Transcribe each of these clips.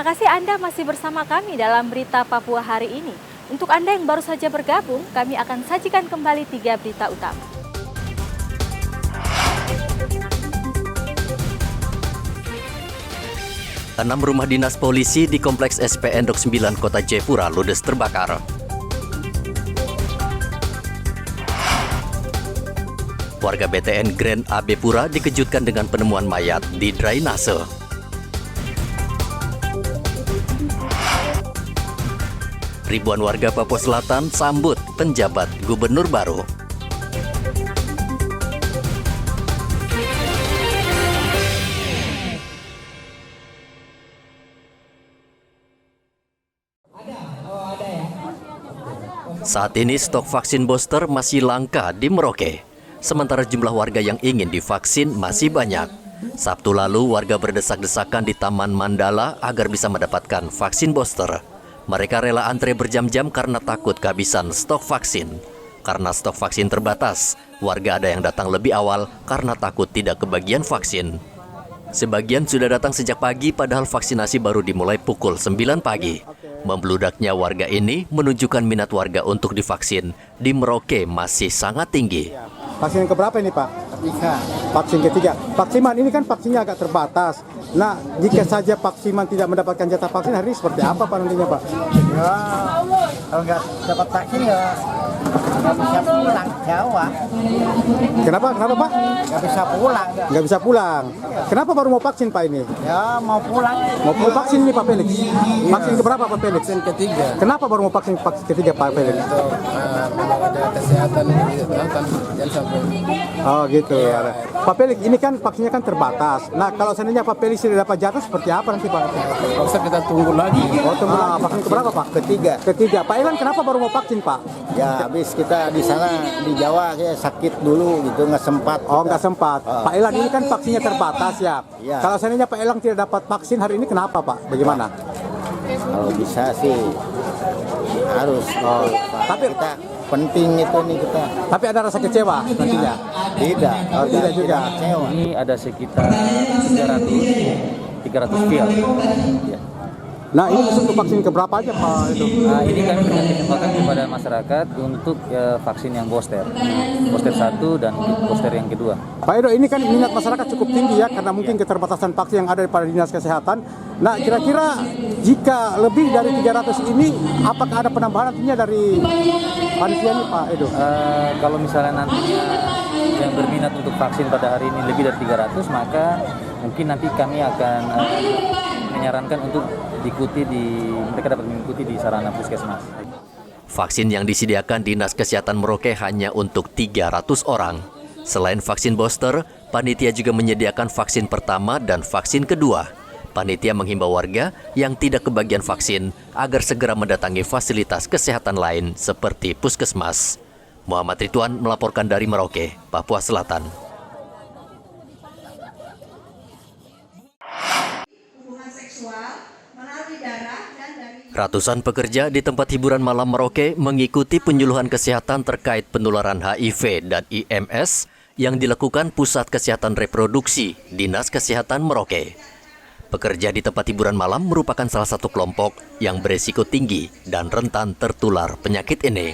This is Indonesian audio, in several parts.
Terima kasih Anda masih bersama kami dalam Berita Papua hari ini. Untuk Anda yang baru saja bergabung, kami akan sajikan kembali 3 berita utama. Enam rumah dinas polisi di Kompleks SPN Dok 9 Kota Jayapura ludes terbakar. Warga BTN Grand AB Pura dikejutkan dengan penemuan mayat di drainase. Ribuan warga Papua Selatan sambut penjabat gubernur baru. Saat ini stok vaksin booster masih langka di Merauke. Sementara jumlah warga yang ingin divaksin masih banyak. Sabtu lalu warga berdesak-desakan di Taman Mandala agar bisa mendapatkan vaksin booster. Mereka rela antre berjam-jam karena takut kehabisan stok vaksin. Karena stok vaksin terbatas, warga ada yang datang lebih awal karena takut tidak kebagian vaksin. Sebagian sudah datang sejak pagi padahal vaksinasi baru dimulai pukul 9 pagi. Membludaknya warga ini menunjukkan minat warga untuk divaksin di Merauke masih sangat tinggi. Vaksin yang keberapa ini Pak? Ketiga. Vaksin ketiga. Paksiman ini kan vaksinnya agak terbatas. Nah, jika saja Paksiman tidak mendapatkan jatah vaksin hari ini seperti apa Pak nantinya Pak? Ya, kalau nggak dapat vaksin ya nggak bisa pulang Jawa. Kenapa Pak? Nggak bisa pulang. Nggak bisa pulang. Kenapa baru mau vaksin Pak ini? Ya mau pulang. Mau vaksin ini Pak Felix? Vaksin keberapa Pak Felix? Vaksin ketiga. Kenapa baru mau vaksin ketiga Pak Felix? Ada kesehatan kan jangan sampai. Oh gitu. Ya. Pak Felix, ini kan vaksinnya kan terbatas. Nah, kalau seandainya Pak Felix tidak dapat jatah seperti apa nanti Pak? Usah kita tunggu lagi. Oh, tunggu. Vaksin keberapa Pak? Ketiga. Ketiga. Pak Ilan kenapa baru mau vaksin Pak? Ya habis kita di sana di Jawa kayak sakit dulu gitu nggak sempat. Oh, nggak sempat. Pak Ilan ini kan vaksinnya terbatas ya. Ya. Kalau seandainya Pak Ilan tidak dapat vaksin hari ini kenapa Pak? Bagaimana? Kalau bisa sih harus. Oh, Tapi kita penting itu nih kita. Tapi ada rasa kecewa nantinya? Tidak. Oh, tidak juga. Kecewa. Ini ada sekitar 300 vial. Ya. Nah, ini untuk vaksin keberapa aja Pak itu? Nah, ini kami berikan kesempatan kepada masyarakat untuk vaksin yang booster 1 dan booster yang kedua. Pak Edo, ini kan minat masyarakat cukup tinggi ya karena mungkin keterbatasan vaksin yang ada pada dinas kesehatan. Nah, kira-kira jika lebih dari 300 ini, apakah ada penambahan nantinya dari panitia ini Pak Edo? Kalau misalnya nantinya yang berminat untuk vaksin pada hari ini lebih dari 300, maka mungkin nanti kami akan menyarankan untuk mereka dapat mengikuti di sarana puskesmas. Vaksin yang disediakan Dinas Kesehatan Merauke hanya untuk 300 orang. Selain vaksin booster, panitia juga menyediakan vaksin pertama dan vaksin kedua. Panitia menghimbau warga yang tidak kebagian vaksin agar segera mendatangi fasilitas kesehatan lain seperti puskesmas. Muhammad Ridwan melaporkan dari Merauke, Papua Selatan. Ratusan pekerja di tempat hiburan malam Merauke mengikuti penyuluhan kesehatan terkait penularan HIV dan IMS yang dilakukan Pusat Kesehatan Reproduksi Dinas Kesehatan Merauke. Pekerja di tempat hiburan malam merupakan salah satu kelompok yang beresiko tinggi dan rentan tertular penyakit ini.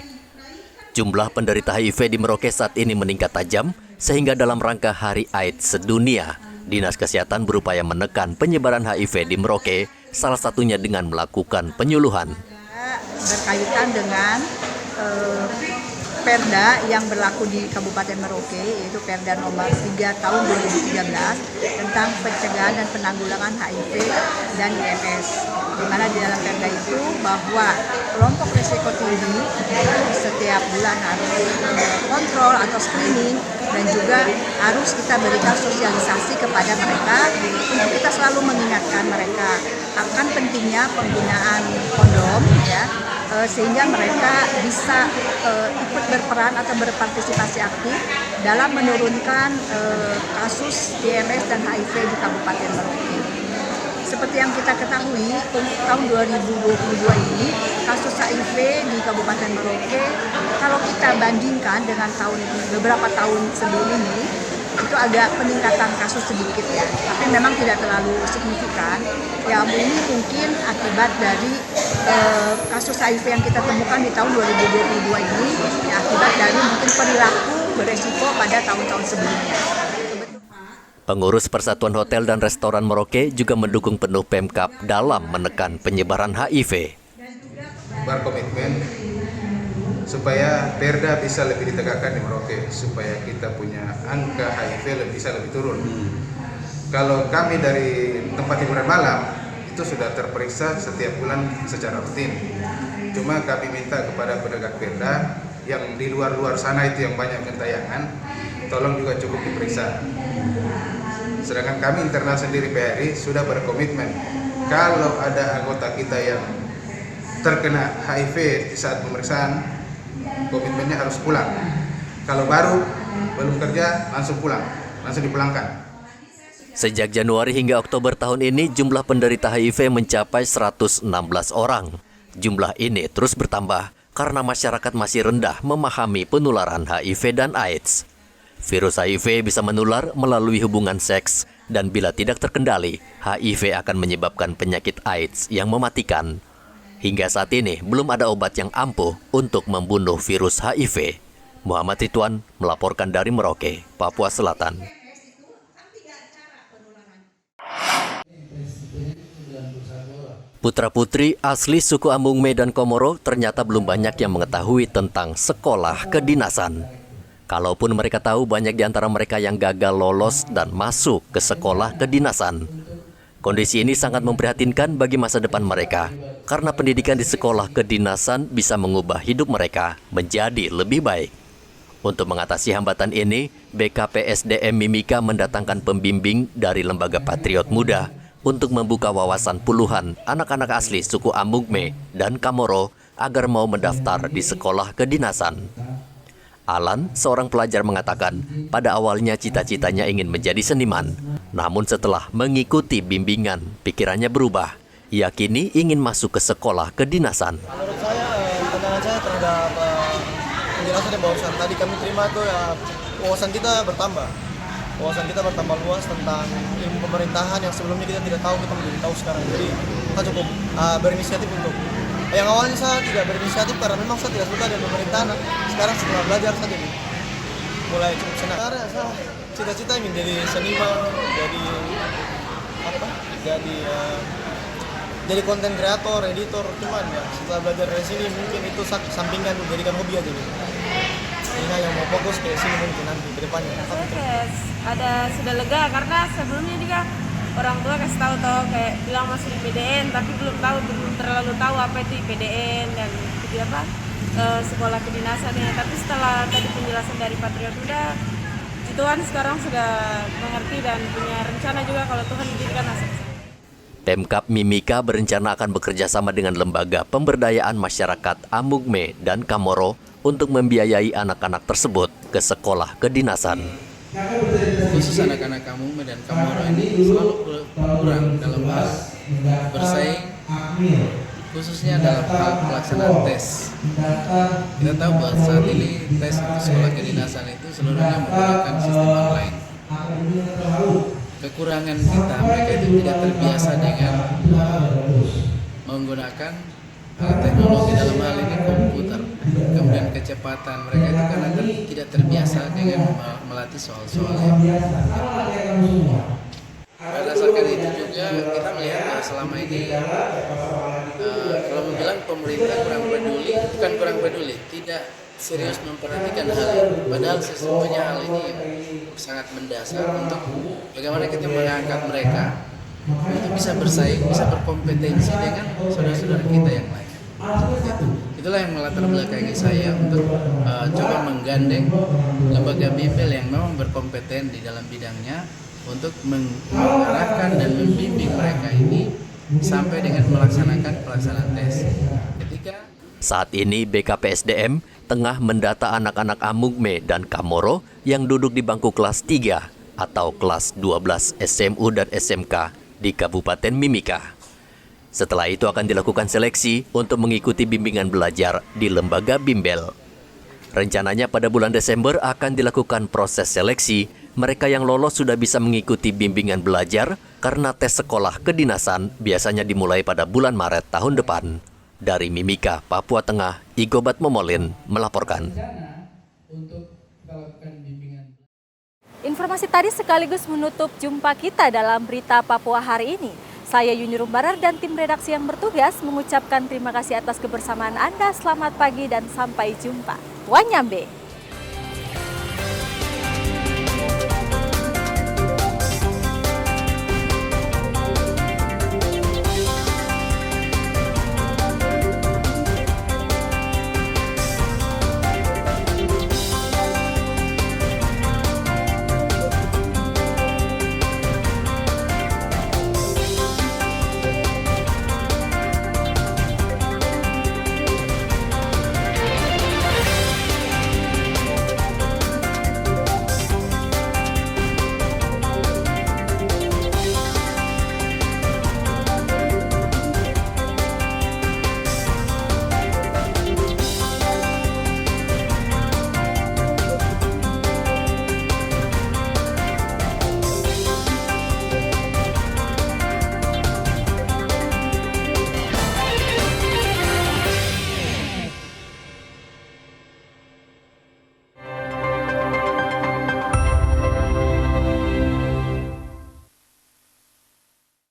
Jumlah penderita HIV di Merauke saat ini meningkat tajam sehingga dalam rangka Hari AIDS Sedunia, Dinas Kesehatan berupaya menekan penyebaran HIV di Merauke, salah satunya dengan melakukan penyuluhan. Berkaitan dengan Perda yang berlaku di Kabupaten Merauke, yaitu Perda nomor 3 tahun 2013 tentang pencegahan dan penanggulangan HIV dan IMS. Di mana di dalam Perda itu bahwa kelompok risiko tinggi setiap bulan harus kontrol atau screening dan juga harus kita berikan sosialisasi kepada mereka untuk kita selalu mengingatkan mereka akan pentingnya penggunaan kondom ya, sehingga mereka bisa ikut berperan atau berpartisipasi aktif dalam menurunkan kasus IMS dan HIV di Kabupaten Merauke. Seperti yang kita ketahui, tahun 2022 ini kasus HIV di Kabupaten Merauke, kalau kita bandingkan dengan beberapa tahun sebelum ini, itu agak peningkatan kasus sedikit ya, tapi memang tidak terlalu signifikan. Ya ini mungkin akibat dari kasus HIV yang kita temukan di tahun 2022 ini, ya, akibat dari mungkin perilaku beresiko pada tahun-tahun sebelumnya. Pengurus Persatuan Hotel dan Restoran Merauke juga mendukung penuh Pemkab dalam menekan penyebaran HIV. Berkomitmen supaya Perda bisa lebih ditegakkan di Merauke, supaya kita punya angka HIV bisa lebih turun. Kalau kami dari tempat hiburan malam itu sudah terperiksa setiap bulan secara rutin. Cuma kami minta kepada penegak Perda yang di luar-luar sana itu yang banyak gentayangan, tolong juga cukup diperiksa. Sedangkan kami internal sendiri PHRI sudah berkomitmen kalau ada anggota kita yang terkena HIV di saat pemeriksaan, komitmennya harus pulang. Kalau baru belum kerja langsung pulang, langsung dipulangkan. Sejak Januari hingga Oktober tahun ini jumlah penderita HIV mencapai 116 orang. Jumlah ini terus bertambah karena masyarakat masih rendah memahami penularan HIV dan AIDS. Virus HIV bisa menular melalui hubungan seks dan bila tidak terkendali, HIV akan menyebabkan penyakit AIDS yang mematikan. Hingga saat ini belum ada obat yang ampuh untuk membunuh virus HIV. Muhammad Ridwan melaporkan dari Merauke, Papua Selatan. Putra-putri asli suku Amungme dan Komoro ternyata belum banyak yang mengetahui tentang sekolah kedinasan. Kalaupun mereka tahu, banyak di antara mereka yang gagal lolos dan masuk ke sekolah kedinasan. Kondisi ini sangat memprihatinkan bagi masa depan mereka, karena pendidikan di sekolah kedinasan bisa mengubah hidup mereka menjadi lebih baik. Untuk mengatasi hambatan ini, BKPSDM Mimika mendatangkan pembimbing dari Lembaga Patriot Muda untuk membuka wawasan puluhan anak-anak asli suku Amungme dan Kamoro agar mau mendaftar di sekolah kedinasan. Alan, seorang pelajar, mengatakan pada awalnya cita-citanya ingin menjadi seniman. Namun setelah mengikuti bimbingan, pikirannya berubah. Ia kini ingin masuk ke sekolah kedinasan. Menurut saya, pandangan saya terhadap penjelasan yang barusan tadi kami terima itu ya, wawasan kita bertambah. Wawasan kita bertambah luas tentang ilmu pemerintahan yang sebelumnya kita tidak tahu, kita menjadi tahu sekarang. Jadi kita cukup berinisiatif untuk. Yang awalnya saya tidak berinisiatif karena memang saya tidak suka dengan pemerintahan. Sekarang setelah belajar saja mulai cukup senang. Karena saya cita-cita ingin jadi seniman, jadi konten kreator, editor. Cuman ya setelah belajar dari sini mungkin itu sampingan menjadikan hobi aja gitu. Ini yang mau fokus ke sini mungkin nanti ke depannya. Ada sudah lega karena sebelumnya juga orang tua kasih tahu kayak bilang masuk IPDN tapi belum terlalu tahu apa itu IPDN dan itu apa sekolah kedinasannya. Tapi setelah tadi penjelasan dari Patriot Muda, Tuhan sekarang sudah mengerti dan punya rencana juga kalau Tuhan izinkan masuk. Pemkab Mimika berencana akan bekerja sama dengan lembaga pemberdayaan masyarakat Amungme dan Kamoro untuk membiayai anak-anak tersebut ke sekolah kedinasan. Khusus anak-anak Amungme dan Kamoro ini selalu kurang dalam hal bersaing, khususnya dalam hal pelaksanaan tes. Kita tahu bahwa saat ini tes untuk sekolah kedinasan itu seluruhnya menggunakan sistem online. Kekurangan kita, mereka itu tidak terbiasa dengan menggunakan teknologi dalam hal ini komputer. Kemudian kecepatan mereka itu karena tidak terbiasa dengan melatih soal-soal yang berdasarkan itu juga kita melihat bahwa selama ini kalau bilang pemerintah kurang peduli, tidak serius memperhatikan hal ini. Padahal sesungguhnya hal ini sangat mendasar untuk bagaimana kita mengangkat mereka untuk bisa bersaing, bisa berkompetensi dengan saudara-saudara kita yang lain. Itulah yang melatar belakangi saya untuk coba menggandeng lembaga bimbel yang memang berkompeten di dalam bidangnya untuk mengarahkan dan membimbing mereka ini sampai dengan melaksanakan pelaksanaan tes. Saat ini BKPSDM tengah mendata anak-anak Amungme dan Kamoro yang duduk di bangku kelas 3 atau kelas 12 SMU dan SMK di Kabupaten Mimika. Setelah itu akan dilakukan seleksi untuk mengikuti bimbingan belajar di lembaga bimbel. Rencananya pada bulan Desember akan dilakukan proses seleksi. Mereka yang lolos sudah bisa mengikuti bimbingan belajar karena tes sekolah kedinasan biasanya dimulai pada bulan Maret tahun depan. Dari Mimika, Papua Tengah, Igobat Momolin melaporkan. Informasi tadi sekaligus menutup jumpa kita dalam Berita Papua hari ini. Saya Yuni Rumbarar dan tim redaksi yang bertugas mengucapkan terima kasih atas kebersamaan Anda. Selamat pagi dan sampai jumpa. Wanyambe.